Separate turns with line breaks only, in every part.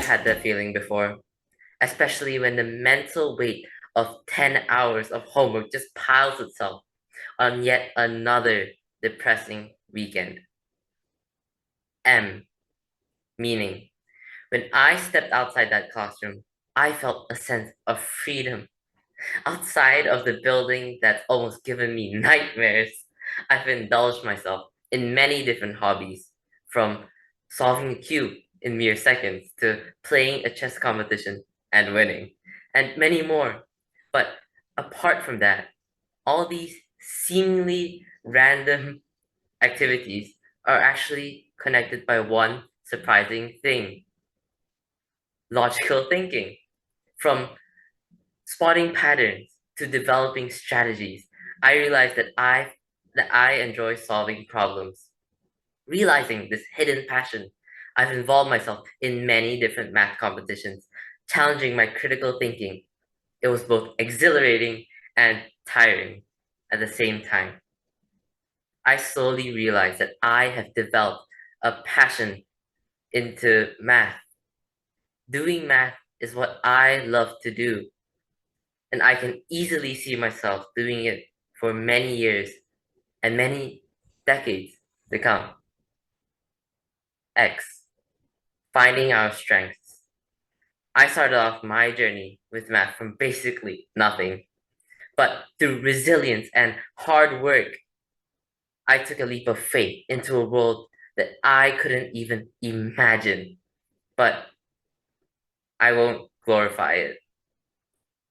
I've had that feeling before, especially when the mental weight of 10 hours of homework just piles itself on yet another depressing weekend. M, meaning, when I stepped outside that classroom, I felt a sense of freedom. Outside of the building that's almost given me nightmares, I've indulged myself in many different hobbies, from solving a cube in mere seconds to playing a chess competition and winning, and many more. But apart from that, all these seemingly random activities are actually connected by one surprising thing: logical thinking. From spotting patterns to developing strategies, I realized that I enjoy solving problems. Realizing this hidden passion, I've involved myself in many different math competitions, challenging my critical thinking. It was both exhilarating and tiring at the same time. I slowly realized that I have developed a passion into math. Doing math is what I love to do, and I can easily see myself doing it for many years and many decades to come. X, finding our strengths. I started off my journey with math from basically nothing, but through resilience and hard work, I took a leap of faith into a world that I couldn't even imagine, but I won't glorify it.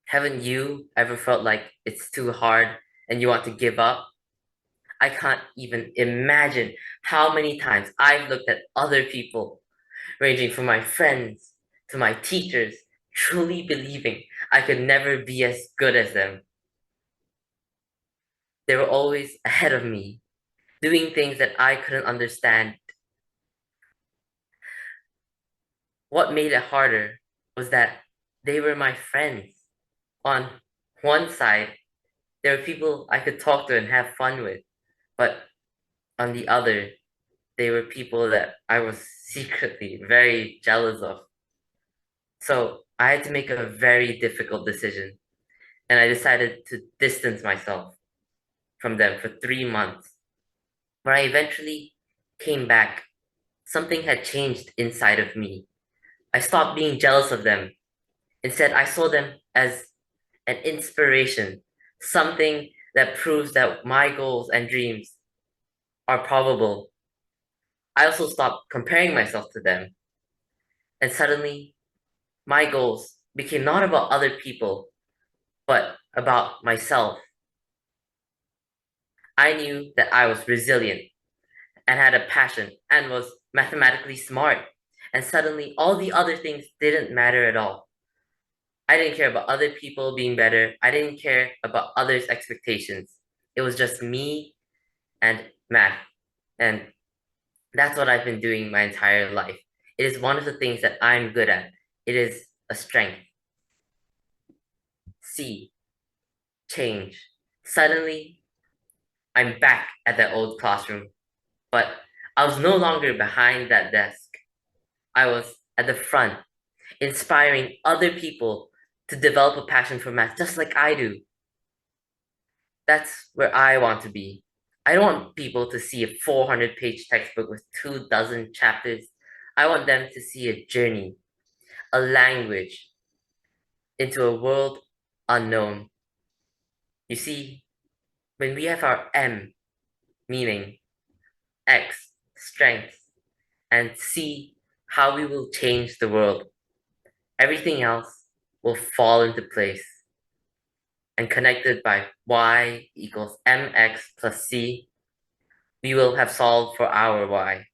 Haven't you ever felt like it's too hard and you want to give up? I can't even imagine how many times I've looked at other people, ranging from my friends to my teachers, truly believing I could never be as good as them. They were always ahead of me, doing things that I couldn't understand. What made it harder was that they were my friends. On one side, there were people I could talk to and have fun with, but on the other, they were people that I was secretly very jealous of. So I had to make a very difficult decision, and I decided to distance myself from them for 3 months. When I eventually came back, something had changed inside of me. I stopped being jealous of them. Instead, I saw them as an inspiration, something that proves that my goals and dreams are probable. I also stopped comparing myself to them, and suddenly my goals became not about other people, but about myself. I knew that I was resilient and had a passion and was mathematically smart. And suddenly, all the other things didn't matter at all. I didn't care about other people being better. I didn't care about others' expectations. It was just me and math. And that's what I've been doing my entire life. It is one of the things that I'm good at. It is a strength. C, change. Suddenly, I'm back at that old classroom, but I was no longer behind that desk. I was at the front, inspiring other people to develop a passion for math just like I do. That's where I want to be. I don't want people to see a 400-page textbook with 24 chapters. I want them to see a journey, a language into a world unknown. You see, when we have our M, meaning, X, strength, and C, how we will change the world, everything else will fall into place. And connected by y equals mx plus c, we will have solved for our y.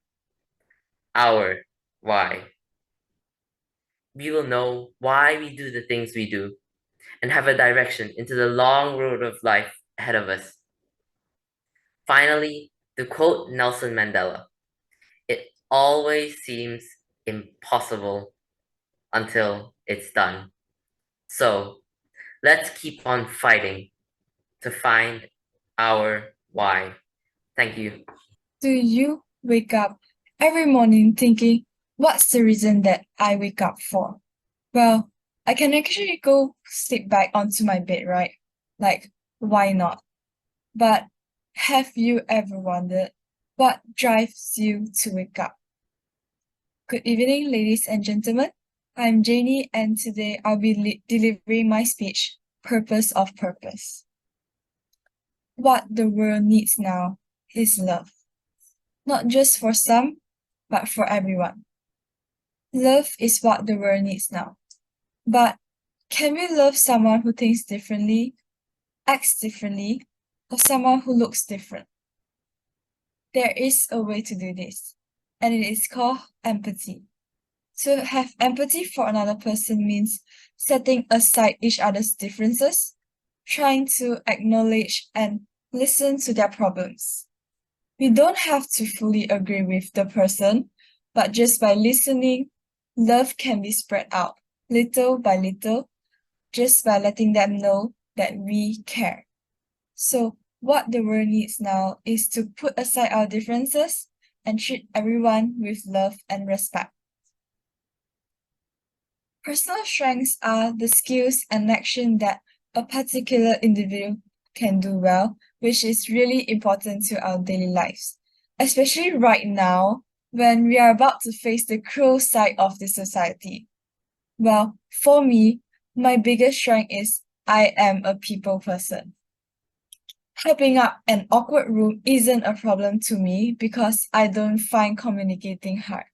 Our y. We will know why we do the things we do and have a direction into the long road of life ahead of us. Finally, to quote Nelson Mandela, it always seems impossible until it's done. So let's keep on fighting to find our why. Thank you.
Do you wake up every morning thinking, What's the reason that I wake up for? Well, I can actually go sleep back onto my bed, right? Like, why not? But have you ever wondered what drives you to wake up? Good evening, ladies and gentlemen. I'm Jaynie, and today I'll be delivering my speech, Purpose of Purpose. What the world needs now is love, not just for some, but for everyone. Love is what the world needs now. But can we love someone who thinks differently, acts differently, or someone who looks different? There is a way to do this, and it is called empathy. To have empathy for another person means setting aside each other's differences, trying to acknowledge and listen to their problems. We don't have to fully agree with the person, but just by listening, love can be spread out little by little, just by letting them know that we care. So, what the world needs now is to put aside our differences and treat everyone with love and respect. Personal strengths are the skills and action that a particular individual can do well, which is really important to our daily lives, especially right now when we are about to face the cruel side of the society. Well, for me, my biggest strength is I am a people person. Hyping up an awkward room isn't a problem to me because I don't find communicating hard.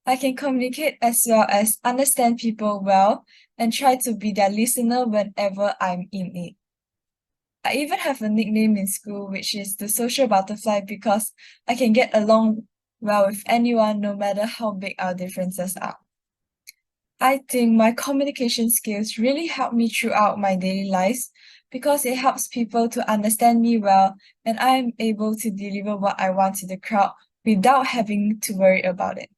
I can communicate as well as understand people well and try to be their listener whenever I'm in it. I even have a nickname in school, which is the social butterfly, because I can get along well with anyone no matter how big our differences are. I think my communication skills really help me throughout my daily lives because it helps people to understand me well and I am able to deliver what I want to the crowd without having to worry about it.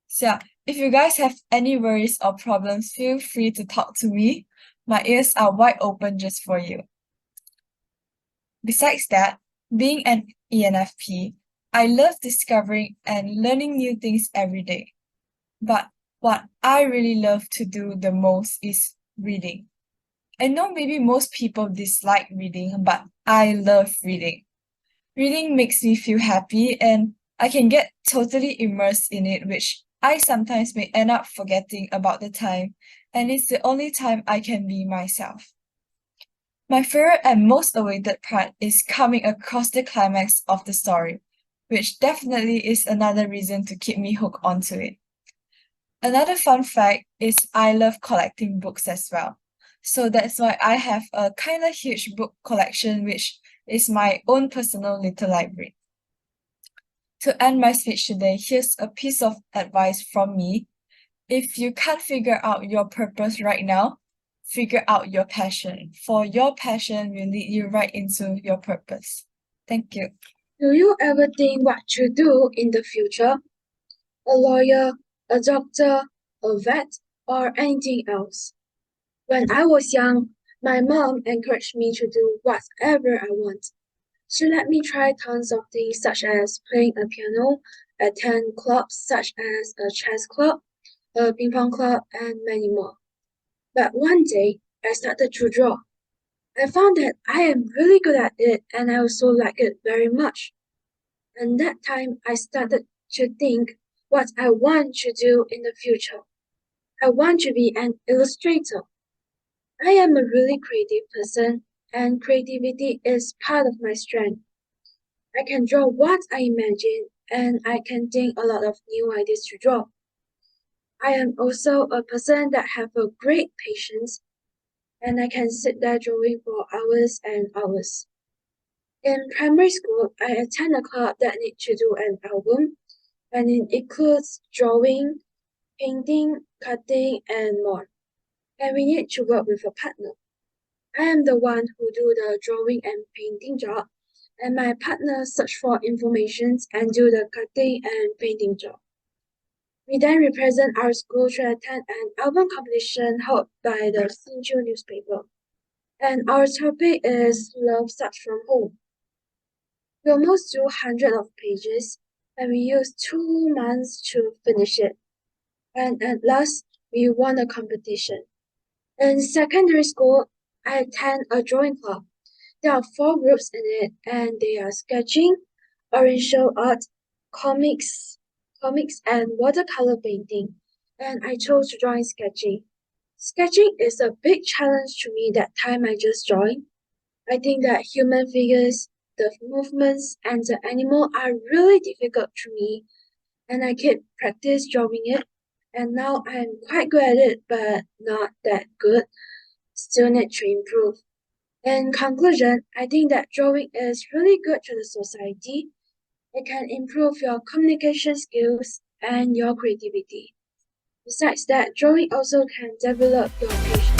So yeah, if you guys have any worries or problems, feel free to talk to me. My ears are wide open just for you. Besides that, being an ENFP, I love discovering and learning new things every day. But what I really love to do the most is reading. I know maybe most people dislike reading, but I love reading. Reading makes me feel happy and I can get totally immersed in it, which I sometimes may end up forgetting about the time, and it's the only time I can be myself. My favorite and most awaited part is coming across the climax of the story, which definitely is another reason to keep me hooked onto it. Another fun fact is I love collecting books as well. So that's why I have a kind of huge book collection, which is my own personal little library. To end my speech today, here's a piece of advice from me. If you can't figure out your purpose right now, figure out your passion, for your passion will lead you right into your purpose. Thank you.
Do you ever think what to do in the future? A lawyer, a doctor, a vet, or anything else? When I was young, my mom encouraged me to do whatever I want. She let me try tons of things such as playing a piano, attend clubs such as a chess club, a ping pong club, and many more. But one day, I started to draw. I found that I am really good at it and I also like it very much. And that time I started to think what I want to do in the future. I want to be an illustrator. I am a really creative person, and creativity is part of my strength. I can draw what I imagine, and I can think a lot of new ideas to draw. I am also a person that have a great patience, and I can sit there drawing for hours and hours. In primary school, I attend a club that need to do an album, and it includes drawing, painting, cutting, and more. And we need to work with a partner. I am the one who do the drawing and painting job, and my partner search for information and do the cutting and painting job. We then represent our school to attend an album competition held by the Sinju newspaper. And our topic is Love Starts from Home. We almost do hundreds of pages, and we use 2 months to finish it. and at last we won a competition. In secondary school, I attend a drawing club. There are 4 groups in it, and they are sketching, original art, comics, and watercolor painting. And I chose drawing sketching. Sketching is a big challenge to me that time I just joined. I think that human figures, the movements, and the animal are really difficult to me, and I keep practice drawing it. And now I'm quite good at it, but not that good. Still need to improve. In conclusion, I think that drawing is really good to the society. It can improve your communication skills and your creativity. Besides that, drawing also can develop your patience.